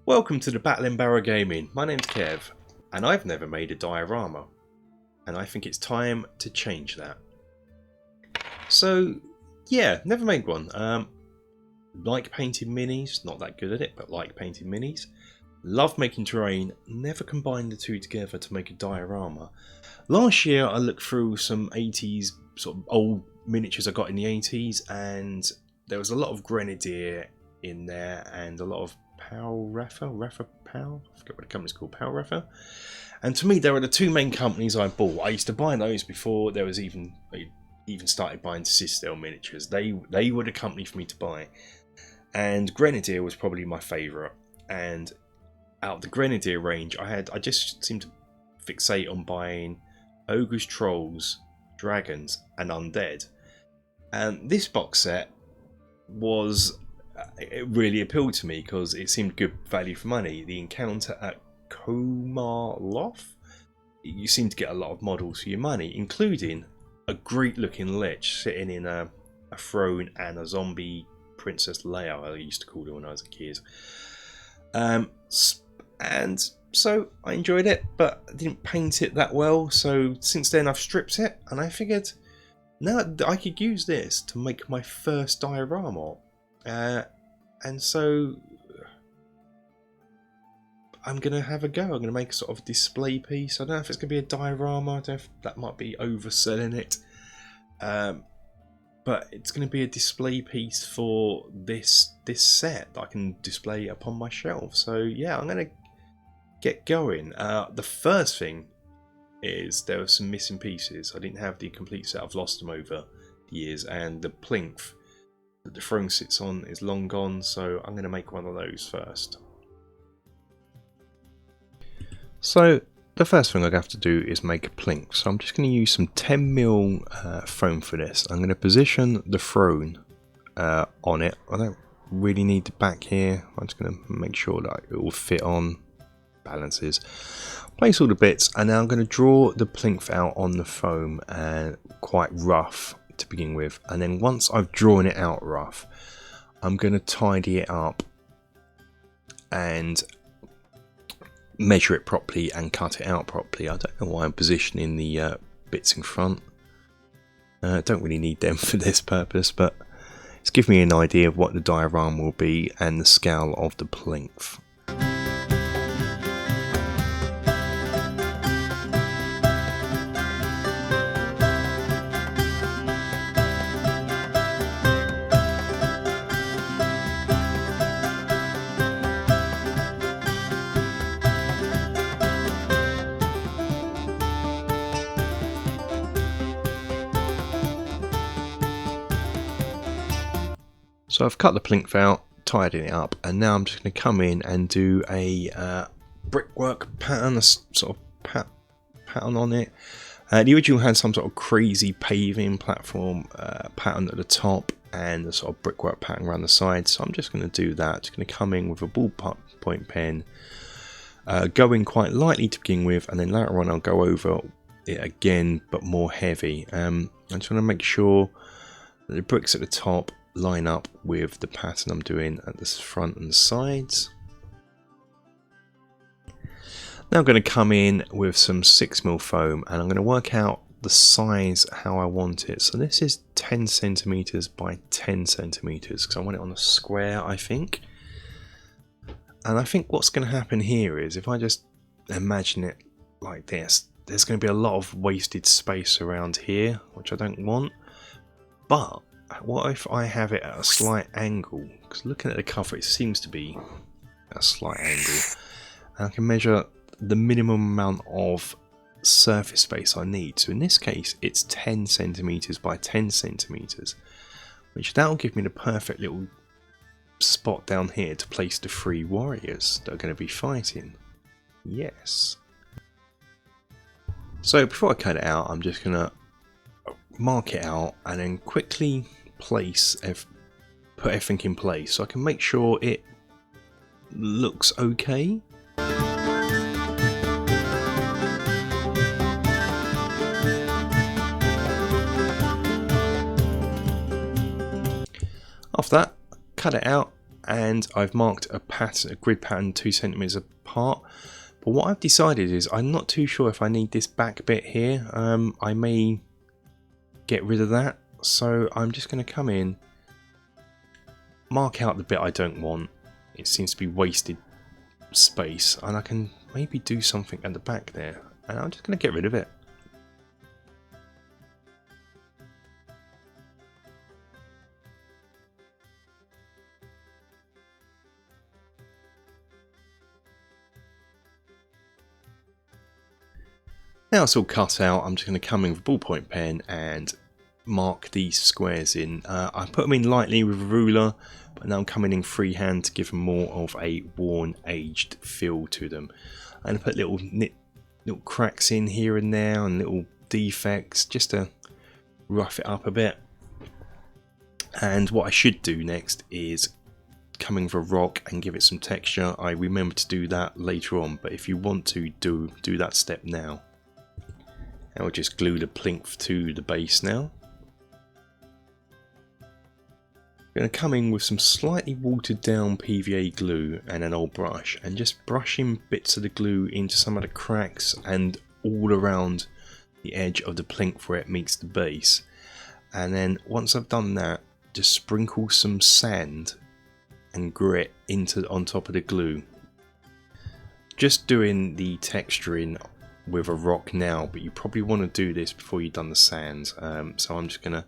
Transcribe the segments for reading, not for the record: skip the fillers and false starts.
Welcome to the Battle in Barrow Gaming. My name's Kev, and I've never made a diorama, and I think it's time to change that. So, yeah, never made one. Like painting minis, not that good at it, but like painting minis. Love making terrain, never combined the two together to make a diorama. Last year I looked through some 80s, sort of old miniatures I got in the 80s, and there was a lot of Grenadier in there, and a lot of I forget what the company's called, and to me they were the two main companies I bought. I used to buy those before there was they even started buying Sistel miniatures. They were the company for me to buy, and Grenadier was probably my favourite. And out of the Grenadier range, I just seemed to fixate on buying ogres, trolls, dragons and undead, and this box set it really appealed to me because it seemed good value for money. The encounter at Khomar-Lolth, you seem to get a lot of models for your money, including a great looking lich sitting in a throne and a zombie Princess Leia, I used to call her when I was a kid. And so I enjoyed it, but I didn't paint it that well, so since then I've stripped it, and I figured now I could use this to make my first diorama. And so I'm going to have a go. I'm going to make a sort of display piece. I don't know if it's going to be a diorama. I don't know if that might be overselling it. But it's going to be a display piece for this set that I can display upon my shelf. So yeah, I'm going to get going. The first thing is there were some missing pieces. I didn't have the complete set. I've lost them over the years, and the Plink that the throne sits on is long gone, so I'm going to make one of those first. So the first thing I have to do is make a Plink. So I'm just going to use some 10mm foam for this. I'm going to position the throne on it. I don't really need the back here. I'm just going to make sure that it will fit on, balances. Place all the bits, and now I'm going to draw the Plink out on the foam quite rough to begin with, and then once I've drawn it out rough, I'm going to tidy it up and measure it properly and cut it out properly. I don't know why I'm positioning the bits in front. Don't really need them for this purpose, but it's giving me an idea of what the diorama will be and the scale of the Plink. So I've cut the Plink out, tidied it up, and now I'm just going to come in and do a brickwork pattern, a sort of pattern on it. The original had some sort of crazy paving platform pattern at the top and a sort of brickwork pattern around the side. So I'm just going to do that. Just going to come in with a ballpoint pen, go in quite lightly to begin with, and then later on I'll go over it again, but more heavy. I just want to make sure that the bricks at the top line up with the pattern I'm doing at the front and the sides. Now I'm going to come in with some 6mm foam, and I'm going to work out the size how I want it. So this is 10 centimeters by 10 centimeters because I want it on a square, I think. And I think what's going to happen here is if I just imagine it like this, there's going to be a lot of wasted space around here, which I don't want. But what if I have it at a slight angle? Because looking at the cover, it seems to be a slight angle. And I can measure the minimum amount of surface space I need. So in this case, it's 10 centimeters by 10 centimeters, which that'll give me the perfect little spot down here to place the 3 warriors that are going to be fighting. Yes. So before I cut it out, I'm just going to mark it out and then quickly put everything in place so I can make sure it looks okay. After that, cut it out and I've marked a pattern, a grid pattern 2 centimeters apart. But what I've decided is I'm not too sure if I need this back bit here. I may get rid of that, so I'm just going to come in, mark out the bit I don't want. It seems to be wasted space, and I can maybe do something at the back there, and I'm just going to get rid of it. Now it's all cut out, I'm just going to come in with a ballpoint pen and mark these squares in. I put them in lightly with a ruler, but now I'm coming in freehand to give them more of a worn, aged feel to them. I'm going to put little cracks in here and there and little defects just to rough it up a bit. And what I should do next is coming with a rock and give it some texture. I remember to do that later on, but if you want to do that step now. I'll just glue the Plink to the base now. I'm going to come in with some slightly watered down PVA glue and an old brush and just brushing bits of the glue into some of the cracks and all around the edge of the Plink where it meets the base. And then once I've done that, just sprinkle some sand and grit on top of the glue. Just doing the texturing with a rock now, but you probably want to do this before you've done the sand. So I'm just going to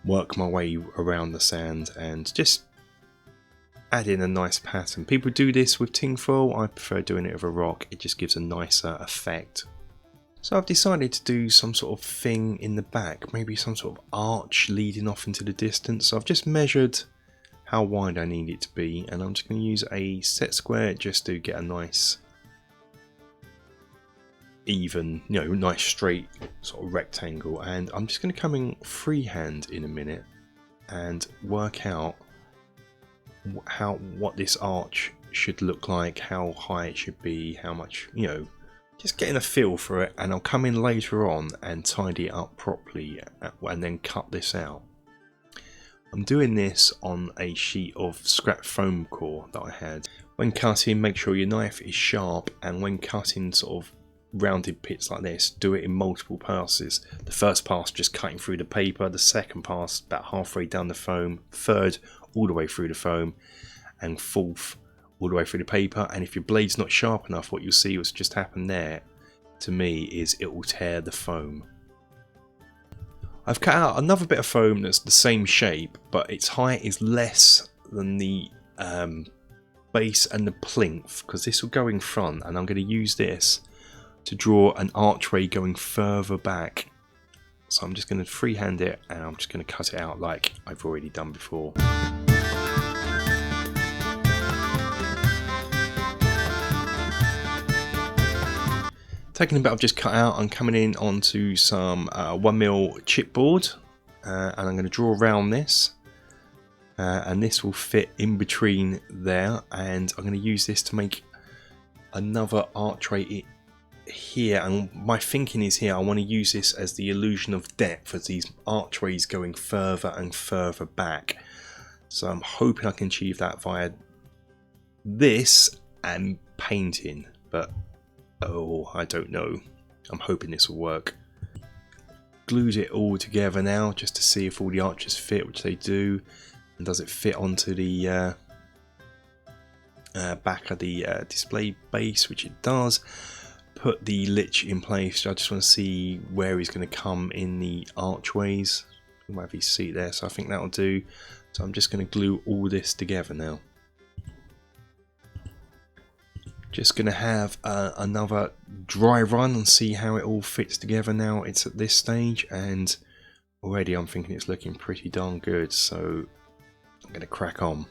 work my way around the sand and just add in a nice pattern. People do this with tinfoil, I prefer doing it with a rock, it just gives a nicer effect. So I've decided to do some sort of thing in the back, maybe some sort of arch leading off into the distance. So I've just measured how wide I need it to be, and I'm just going to use a set square just to get a nice even, nice straight sort of rectangle. And I'm just going to come in freehand in a minute and work out what this arch should look like, how high it should be, how much, just getting a feel for it. And I'll come in later on and tidy it up properly and then cut this out. I'm doing this on a sheet of scrap foam core that I had. When cutting, make sure your knife is sharp, and when cutting sort of rounded bits like this, do it in multiple passes. The first pass just cutting through the paper, the second pass about halfway down the foam, third all the way through the foam, and fourth all the way through the paper. And if your blade's not sharp enough, what you'll see what's just happened there to me is it will tear the foam. I've cut out another bit of foam that's the same shape, but its height is less than the base and the plinth, because this will go in front, and I'm going to use this to draw an archway going further back. So I'm just going to freehand it, and I'm just going to cut it out like I've already done before. Taking the bit I've just cut out, I'm coming in onto some 1mm chipboard, and I'm going to draw around this, and this will fit in between there, and I'm going to use this to make another archway here. And my thinking is here I want to use this as the illusion of depth as these archways going further and further back. So I'm hoping I can achieve that via this and painting, but I don't know. I'm hoping this will work. Glued it all together now just to see if all the arches fit, which they do, and does it fit onto the back of the display base, which it does. Put the lich in place. I just want to see where he's going to come in the archways. You might have his seat there, so I think that'll do. So I'm just going to glue all this together now. Just going to have another dry run and see how it all fits together now. It's at this stage, and already I'm thinking it's looking pretty darn good, so I'm going to crack on.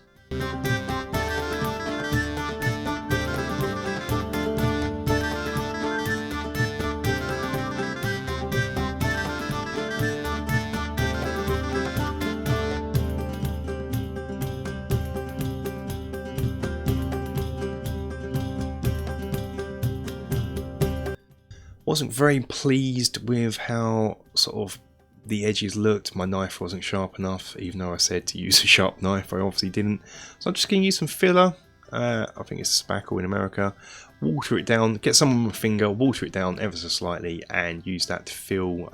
Wasn't very pleased with how sort of the edges looked. My knife wasn't sharp enough, even though I said to use a sharp knife. I obviously didn't. So I'm just going to use some filler. I think it's spackle in America. Water it down, get some on my finger, water it down ever so slightly, and use that to fill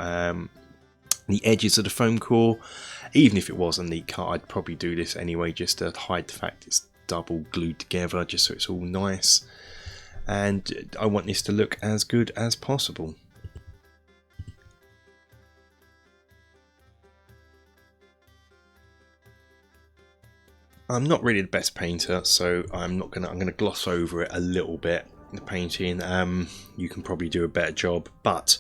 the edges of the foam core. Even if it was a neat cut, I'd probably do this anyway, just to hide the fact it's double glued together, just so it's all nice. And I want this to look as good as possible. I'm not really the best painter, so I'm gonna gloss over it a little bit. The painting, you can probably do a better job, but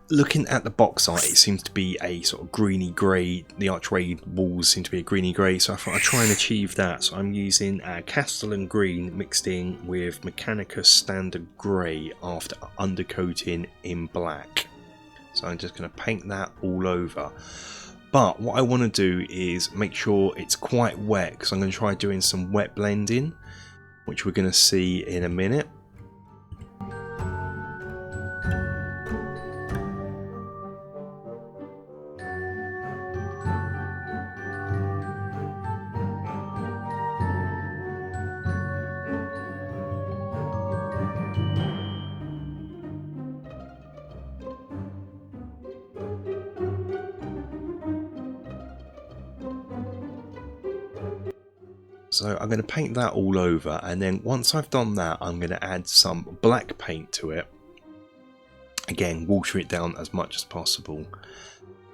looking at the box art, it seems to be a sort of greeny grey. The archway walls seem to be a greeny grey, so I thought I'd try and achieve that. So I'm using Castellan green mixed in with Mechanicus standard grey after undercoating in black. So I'm just going to paint that all over. But what I want to do is make sure it's quite wet, because I'm going to try doing some wet blending, which we're going to see in a minute. So I'm going to paint that all over, and then once I've done that, I'm going to add some black paint to it. Again, water it down as much as possible,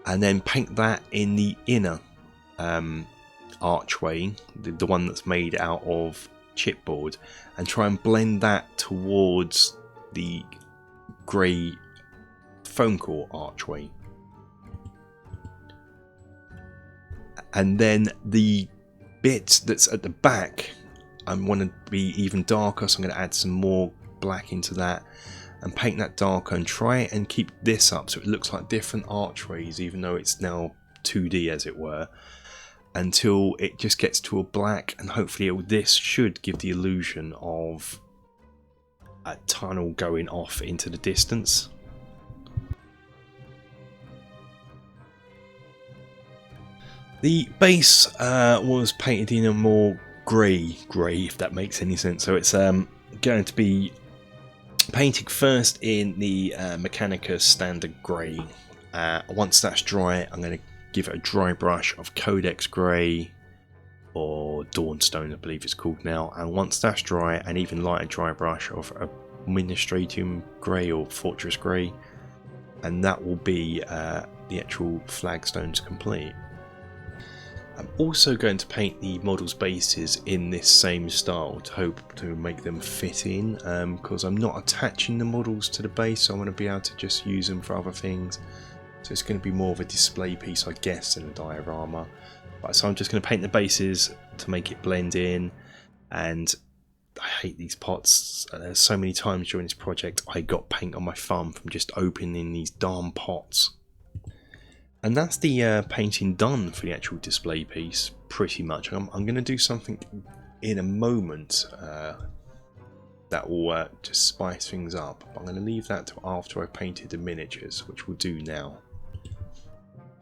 and then paint that in the inner archway, the one that's made out of chipboard, and try and blend that towards the grey foam core archway. And then the bit that's at the back, I want to be even darker, so I'm going to add some more black into that and paint that darker, and try and keep this up so it looks like different archways, even though it's now 2D as it were, until it just gets to a black, and hopefully this should give the illusion of a tunnel going off into the distance. The base was painted in a more grey, if that makes any sense. So it's going to be painting first in the Mechanicus standard grey. Once that's dry, I'm going to give it a dry brush of Codex grey, or Dawnstone I believe it's called now. And once that's dry, an even lighter dry brush of Administratum grey or Fortress grey, and that will be the actual flagstones complete. I'm also going to paint the models' bases in this same style to hope to make them fit in, because I'm not attaching the models to the base, so I want to be able to just use them for other things. So it's going to be more of a display piece, I guess, than a diorama. Right, so I'm just going to paint the bases to make it blend in, and I hate these pots. So many times during this project I got paint on my thumb from just opening these darn pots. And that's the painting done for the actual display piece, pretty much. I'm going to do something in a moment that will just spice things up. I'm going to leave that till after I've painted the miniatures, which we'll do now.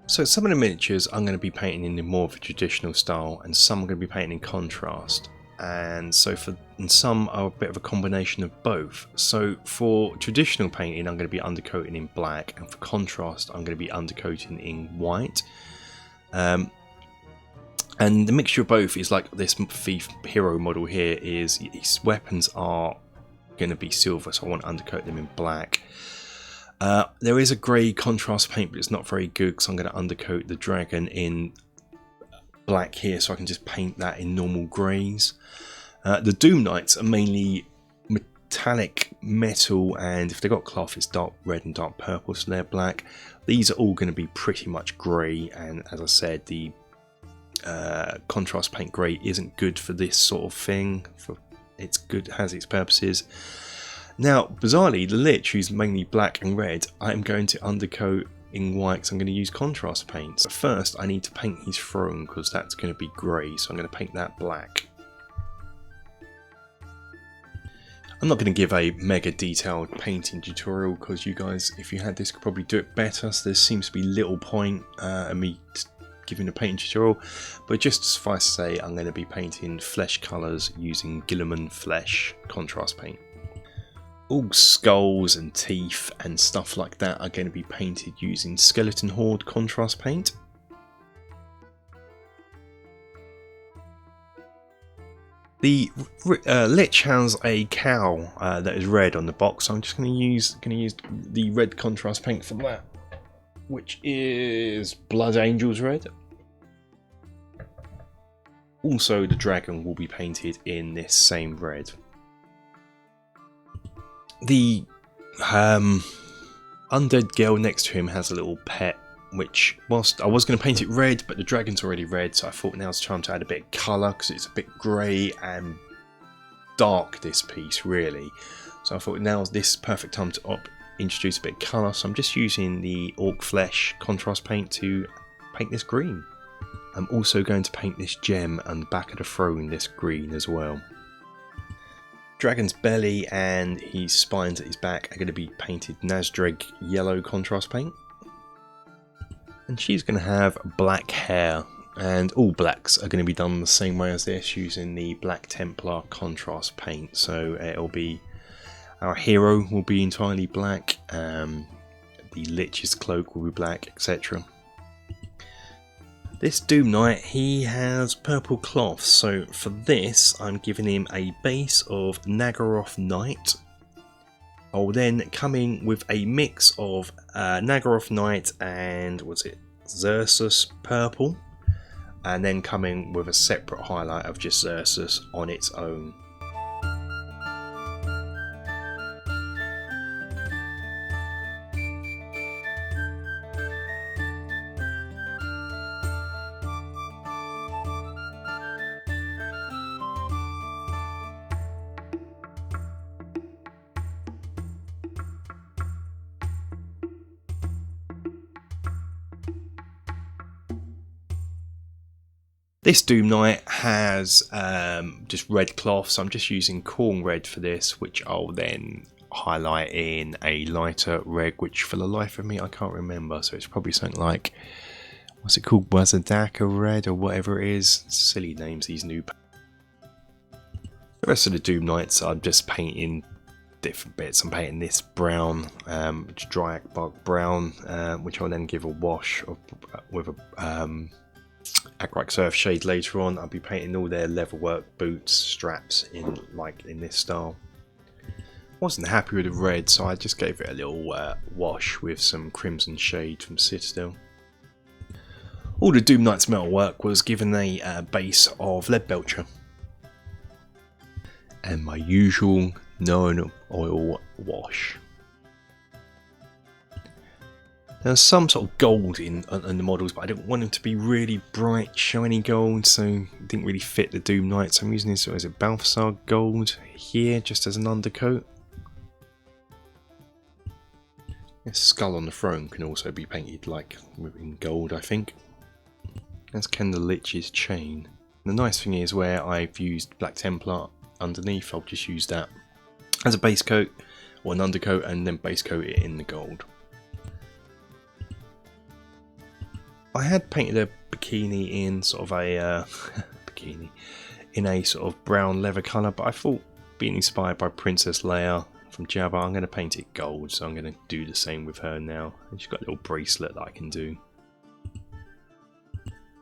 So some of the miniatures I'm going to be painting in more of a traditional style, and some I'm going to be painting in contrast. And so some are a bit of a combination of both. So for traditional painting, I'm going to be undercoating in black, and for contrast, I'm going to be undercoating in white. And the mixture of both is like this thief hero model here. Is his weapons are going to be silver, so I want to undercoat them in black. There is a grey contrast paint, but it's not very good, because I'm going to undercoat the dragon in black here, so I can just paint that in normal greys. The Doom Knights are mainly metallic metal, and if they've got cloth, it's dark red and dark purple, so they're black. These are all going to be pretty much grey, and as I said, the contrast paint grey isn't good for this sort of thing. It's good, has its purposes. Now, bizarrely, the Lich, who's mainly black and red, I'm going to undercoat in white, so I'm going to use contrast paints. But first, I need to paint his throne, because that's going to be grey, so I'm going to paint that black. I'm not going to give a mega detailed painting tutorial because you guys, if you had this, could probably do it better. So there seems to be little point in me giving a painting tutorial, but just suffice to say, I'm going to be painting flesh colours using Guilliman Flesh contrast paint. All skulls and teeth and stuff like that are going to be painted using Skeleton Horde contrast paint. The Lich has a cow that is red on the box, so I'm just going to use the red contrast paint for that, which is Blood Angels Red. Also, the dragon will be painted in this same red. The undead girl next to him has a little pet, which, whilst I was going to paint it red, but the dragon's already red, so I thought now's the time to add a bit of colour, because it's a bit grey and dark, this piece, really. So I thought now's this perfect time to introduce a bit of colour, so I'm just using the Orc Flesh contrast paint to paint this green. I'm also going to paint this gem and the back of the throne this green as well. Dragon's belly and his spines at his back are going to be painted Nazdreg yellow contrast paint. And she's going to have black hair, and all blacks are going to be done the same way as this, using the Black Templar contrast paint. So it'll be, our hero will be entirely black, the Lich's cloak will be black, etc. This Doom Knight, he has purple cloth, so for this I'm giving him a base of Nagaroth Knight. I'll then come in with a mix of Nagaroth Knight and Xerxes purple, and then come in with a separate highlight of just Xerxes on its own. This Doom Knight has just red cloth, so I'm just using corn red for this, which I'll then highlight in a lighter red, which for the life of me I can't remember, so it's probably something like, what's it called, Wazadaka red or whatever it is. Silly names, these new. The rest of the Doom Knights I'm just painting different bits. I'm painting this brown, dry bark brown, which I'll then give a wash of, with a Acrylic Surf shade later on. I'll be painting all their leatherwork boots, straps in this style. Wasn't happy with the red, so I just gave it a little wash with some crimson shade from Citadel. All the Doom Knight's metalwork was given a base of lead belcher and my usual non-oil wash. There's some sort of gold in the models, but I didn't want them to be really bright, shiny gold, so it didn't really fit the Doom Knight. So I'm using this, is it Balthasar gold here, just as an undercoat. This skull on the throne can also be painted like in gold, I think. As can the Lich's chain. The nice thing is, where I've used Black Templar underneath, I'll just use that as a base coat or an undercoat, and then base coat it in the gold. I had painted a bikini in sort of a in a sort of brown leather colour, but I thought, being inspired by Princess Leia from Jabba, I'm going to paint it gold, so I'm going to do the same with her now. And she's got a little bracelet that I can do.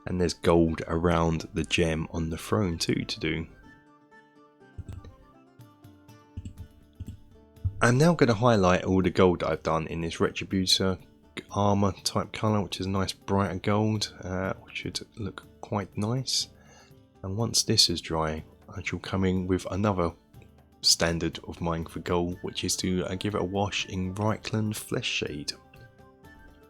And there's gold around the gem on the throne too to do. I'm now going to highlight all the gold that I've done in this Retributor armour type colour, which is a nice brighter gold, which should look quite nice. And once this is dry, I shall come in with another standard of mine for gold, which is to give it a wash in Reichland Flesh Shade.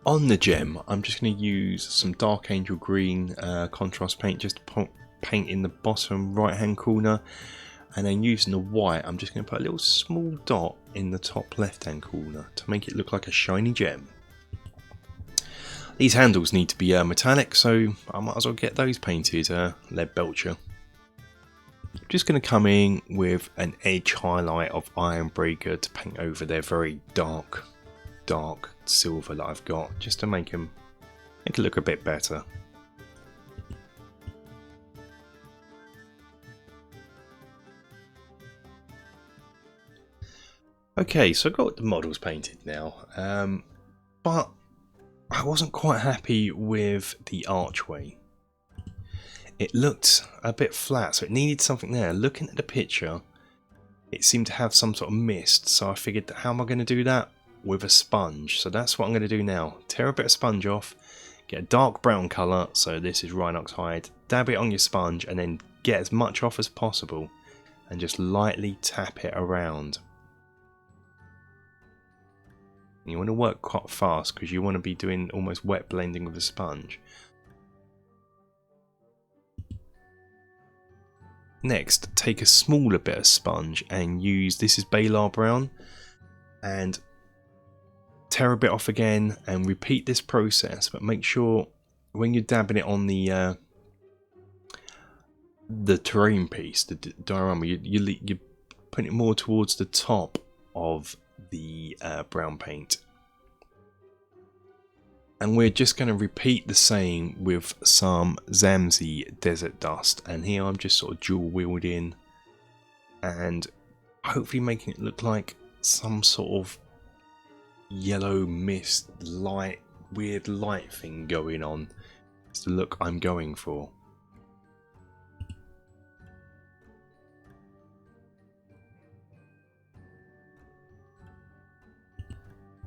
On the gem, I'm just going to use some Dark Angel Green contrast paint, just to paint in the bottom right hand corner, and then using the white, I'm just going to put a little small dot in the top left hand corner to make it look like a shiny gem. These handles need to be metallic, so I might as well get those painted lead belcher. Just going to come in with an edge highlight of Ironbreaker to paint over their very dark silver that I've got, just to make it look a bit better. Okay, so I've got the models painted now, but I wasn't quite happy with the archway. It looked a bit flat, so it needed something there. Looking at the picture, it seemed to have some sort of mist, so I figured, how am I going to do that? With a sponge. So that's what I'm going to do now. Tear a bit of sponge off, get a dark brown colour, so this is Rhinox hide, dab it on your sponge, and then get as much off as possible, and just lightly tap it around. And you want to work quite fast, because you want to be doing almost wet blending with a sponge. Next, take a smaller bit of sponge and use, this is Balar Brown, and tear a bit off again and repeat this process, but make sure when you're dabbing it on the terrain piece, the diorama, you put it more towards the top of the brown paint. And we're just going to repeat the same with some Zamzi desert dust. And here I'm just sort of dual wielding and hopefully making it look like some sort of yellow mist, light, weird light thing going on. It's the look I'm going for.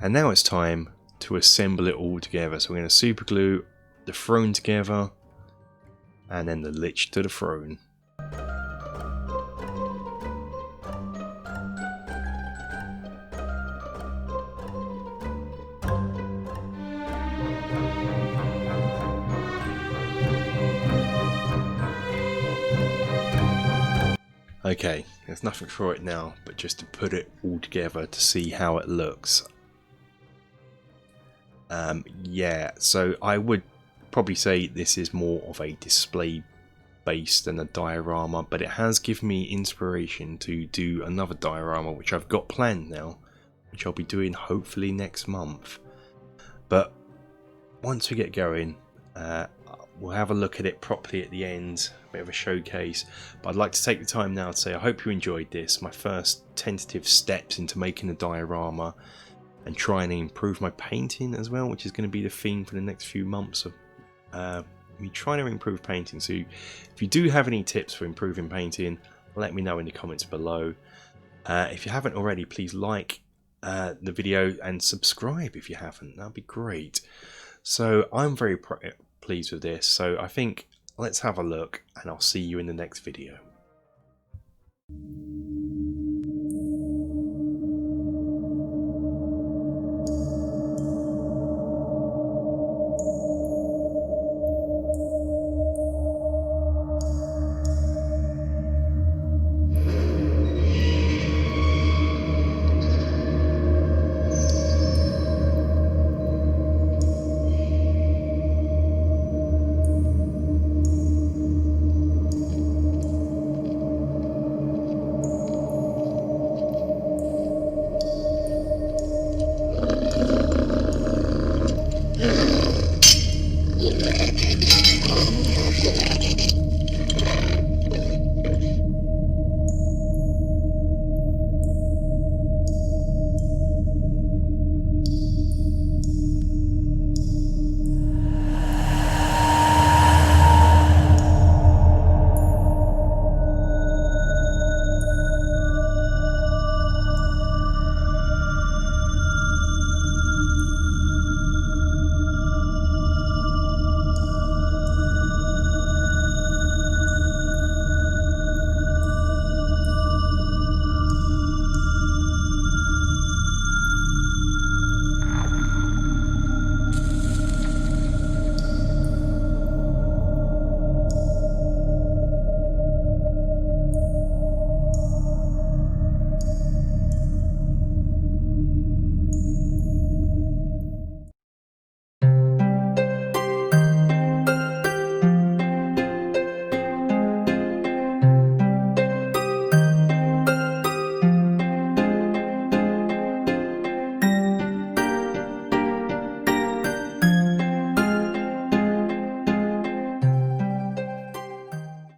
And now it's time to assemble it all together. So we're going to super glue the throne together and then the lich to the throne. Okay, there's nothing for it now but just to put it all together to see how it looks. Yeah, so I would probably say this is more of a display based than a diorama, but it has given me inspiration to do another diorama which I've got planned now, which I'll be doing hopefully next month. But once we get going, we'll have a look at it properly at the end, a bit of a showcase. But I'd like to take the time now to say I hope you enjoyed this, my first tentative steps into making a diorama, and trying to improve my painting as well, which is going to be the theme for the next few months of me trying to improve painting. So if you do have any tips for improving painting, let me know in the comments below. If you haven't already, please like the video and subscribe if you haven't. That'd be great. So I'm very pleased with this, so I think let's have a look and I'll see you in the next video.